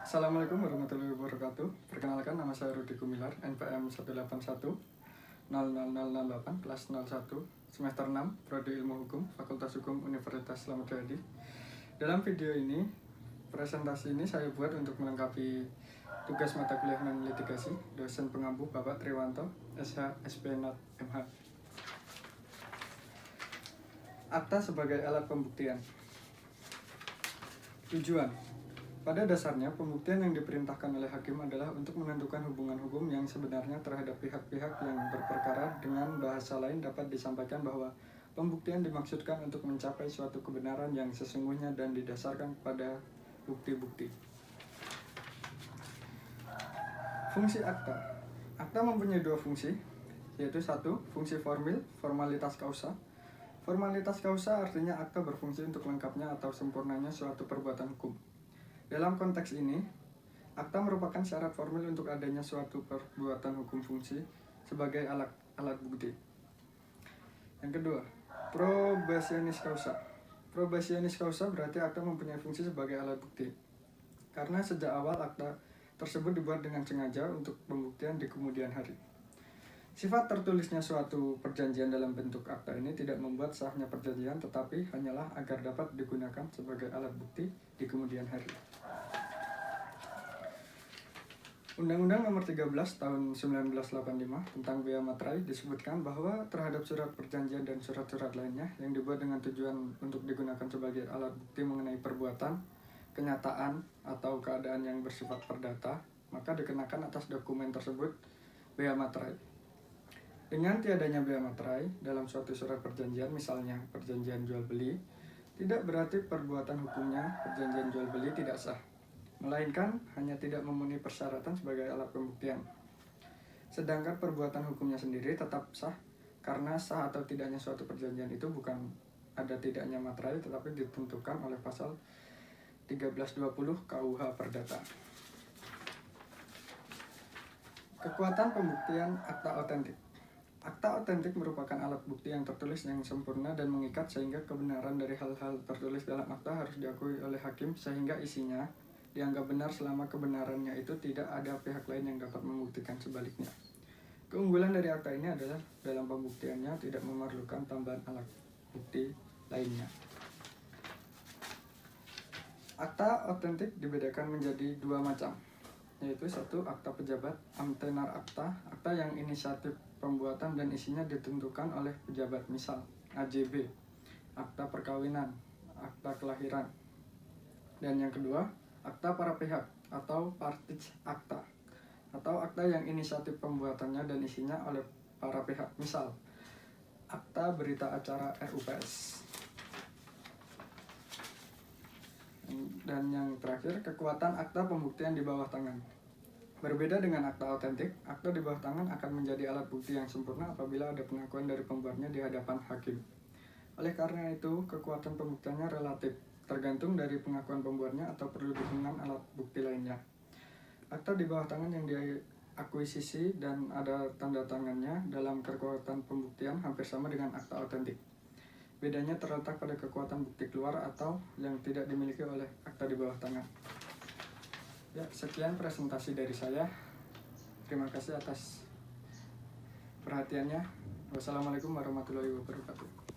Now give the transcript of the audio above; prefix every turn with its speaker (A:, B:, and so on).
A: Assalamualaikum warahmatullahi wabarakatuh. Perkenalkan, nama saya Rudi Gumilar, NPM 181-00008, kelas 01, semester 6, Prodi Ilmu Hukum, Fakultas Hukum Universitas Slamet Riyadi. Dalam video ini, presentasi ini saya buat untuk melengkapi tugas mata kuliah non-litigasi dosen pengampu Bapak Triwanto, SH, SP.Nat, MH. Akta sebagai alat pembuktian. Tujuan. Pada dasarnya, pembuktian yang diperintahkan oleh hakim adalah untuk menentukan hubungan hukum yang sebenarnya terhadap pihak-pihak yang berperkara. Dengan bahasa lain dapat disampaikan bahwa pembuktian dimaksudkan untuk mencapai suatu kebenaran yang sesungguhnya dan didasarkan pada bukti-bukti. Fungsi akta. Akta mempunyai dua fungsi, yaitu satu, fungsi formil, formalitas kausa. Formalitas kausa artinya akta berfungsi untuk lengkapnya atau sempurnanya suatu perbuatan hukum. Dalam konteks ini, akta merupakan syarat formil untuk adanya suatu perbuatan hukum fungsi sebagai alat bukti. Yang kedua, probationis causa. Probationis causa berarti akta mempunyai fungsi sebagai alat bukti. Karena sejak awal akta tersebut dibuat dengan sengaja untuk pembuktian di kemudian hari. Sifat tertulisnya suatu perjanjian dalam bentuk akta ini tidak membuat sahnya perjanjian, tetapi hanyalah agar dapat digunakan sebagai alat bukti di kemudian hari. Undang-Undang Nomor 13 Tahun 1985 tentang Bea Materai disebutkan bahwa terhadap surat perjanjian dan surat-surat lainnya yang dibuat dengan tujuan untuk digunakan sebagai alat bukti mengenai perbuatan, kenyataan, atau keadaan yang bersifat perdata, maka dikenakan atas dokumen tersebut Bea Materai. Dengan tiadanya bea materai dalam suatu surat perjanjian, misalnya perjanjian jual beli, tidak berarti perbuatan hukumnya perjanjian jual beli tidak sah, melainkan hanya tidak memenuhi persyaratan sebagai alat pembuktian. Sedangkan perbuatan hukumnya sendiri tetap sah, karena sah atau tidaknya suatu perjanjian itu bukan ada tidaknya materai, tetapi ditentukan oleh pasal 1320 KUH Perdata. Kekuatan pembuktian akta otentik. Akta otentik merupakan alat bukti yang tertulis yang sempurna dan mengikat, sehingga kebenaran dari hal-hal tertulis dalam akta harus diakui oleh hakim, sehingga isinya dianggap benar selama kebenarannya itu tidak ada pihak lain yang dapat membuktikan sebaliknya. Keunggulan dari akta ini adalah dalam pembuktiannya tidak memerlukan tambahan alat bukti lainnya. Akta otentik dibedakan menjadi dua macam, yaitu satu, akta pejabat, amtenar akta, akta yang inisiatif pembuatan dan isinya ditentukan oleh pejabat, misal AJB, akta perkawinan, akta kelahiran. Dan yang kedua, akta para pihak atau parties akta, atau akta yang inisiatif pembuatannya dan isinya oleh para pihak, misal akta berita acara RUPS. Dan yang terakhir, kekuatan akta pembuktian di bawah tangan. Berbeda dengan akta otentik, akta di bawah tangan akan menjadi alat bukti yang sempurna apabila ada pengakuan dari pembuatnya di hadapan hakim. Oleh karena itu, kekuatan pembuktiannya relatif, tergantung dari pengakuan pembuatnya atau perlu dukungan alat bukti lainnya. Akta di bawah tangan yang diakuisisi dan ada tanda tangannya dalam kekuatan pembuktian hampir sama dengan akta otentik. Bedanya terletak pada kekuatan bukti keluar atau yang tidak dimiliki oleh akta di bawah tangan. Ya, sekian presentasi dari saya. Terima kasih atas perhatiannya. Wassalamualaikum warahmatullahi wabarakatuh.